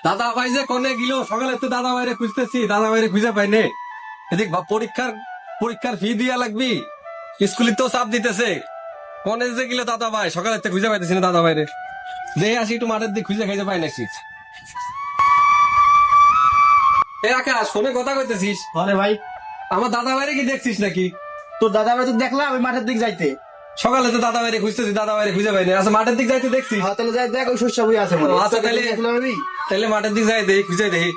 দাদা ভাই যে কোনে গেল সকালে তো দাদা ভাইরে খুঁজতেছি, দাদা ভাইরে খুঁজে পাইনে। এদিক পরীক্ষার পরীক্ষার ফি দিয়া লাগবি, স্কুলে তো চাপ দিতেছে। কোনে যে গেল দাদা ভাই, সকালে তো খুঁজে পাইতেছি না দাদা ভাইরে। দেখে আসি একটু মাঠের দিক খুঁজে খাইতে পাই নাকি। এ আকাশ, ফোনে কথা কইতেছিস? হলে ভাই, আমার দাদা ভাইরে কি দেখছিস নাকি? তোর দাদা ভাই তো দেখলাম ওই মাঠের দিক যাইতে। সকালে তো দাদা ভাইরে খুঁজতেছি, দাদা ভাইরে খুঁজে পাইনি। আচ্ছা মাঠের দিক যাইতে দেখছি। হ্যাঁ, তাহলে যাই দেখ ওই শস্য বই আছে মনে হয়। আচ্ছা, তাহলে- দেখলাম আমি। তাহলে মাঠের দিক যাই দেখি, খুঁজে দেখি।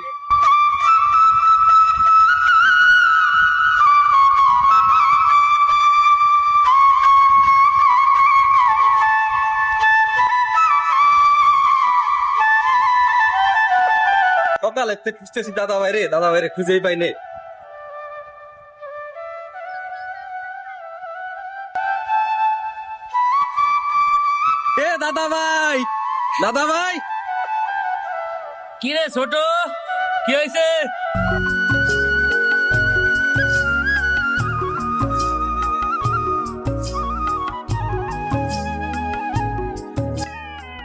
সকালে তো খুঁজতেছি দাদা ভাইরে খুঁজেই পাইনি। এ দাদা ভাই, দাদা ভাই, কি রে ছোট, কি হয়েছে?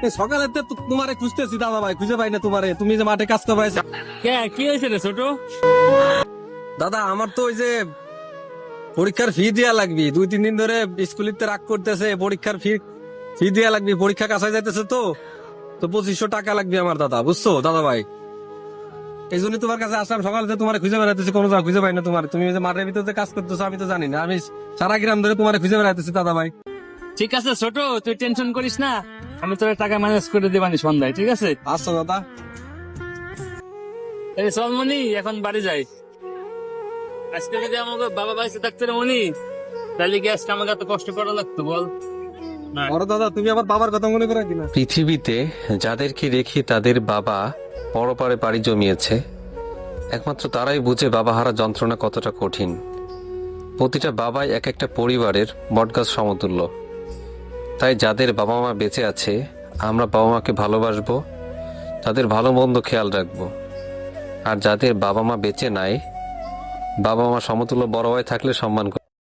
এ সকালে তো তোমারে খুঁজতেছি দাদা ভাই, খুঁজে পাই না তোমারে। তুমি যে মাঠে কাজ করবে। কে কি হয়েছে রে ছোট? দাদা আমার তো ওই যে পরীক্ষার ফি দেয়া লাগবে, 2-3 দিন ধরে স্কুলিতে রাগ করতেছে। পরীক্ষার ফি দেয়া লাগবে, পরীক্ষা কাছাই যাইতেছে তো 2500 টাকা লাগবে আমার দাদা, বুঝছো দাদা ভাই। এই জন্য তোমার কাছে আসলাম। সকালে তো তোমার খুঁজে বেড়াইতেছি, কোনো জায়গা খুঁজে পাই না তোমার। তুমি যে মাঠের ভিতরে কাজ করতেছো আমি তো জানি না। আমি সারা গ্রাম ধরে তোমার খুঁজে বেড়াইতেছি দাদা ভাই। ঠিক আছে ছোট, তুই টেনশন করিস না, আমি তোর টাকা ম্যানেজ করে দেবানি সন্ধ্যায়, ঠিক আছে? আসছো দাদা? এই চল মনি, এখন বাড়ি যাই। আজকে যদি আমাকে বাবা বাইসে থাকতে রে মনি, তাহলে কি আজকে আমাকে এত কষ্ট করা লাগতো বল? না। বড় দাদা, তুমি আবার বাবার কথা মনে করে কিনা? পৃথিবীতে যাদেরকে রেখে তাদের বাবা পরপারে পাড়ি জমিয়েছে, একমাত্র তারাই বুঝে বাবাহারা যন্ত্রণা কতটা কঠিন। প্রতিটা বাবাই এক একটা পরিবারের বটগাছ সমতুল্য। তাই যাদের বাবা মা বেঁচে আছে, আমরা বাবা মাকে ভালোবাসবো, তাদের ভালো মন্দ খেয়াল রাখবো। আর যাদের বাবা মা বেঁচে নাই, বাবা মা সমতুল্য বড় ভাই থাকলে সম্মান করব।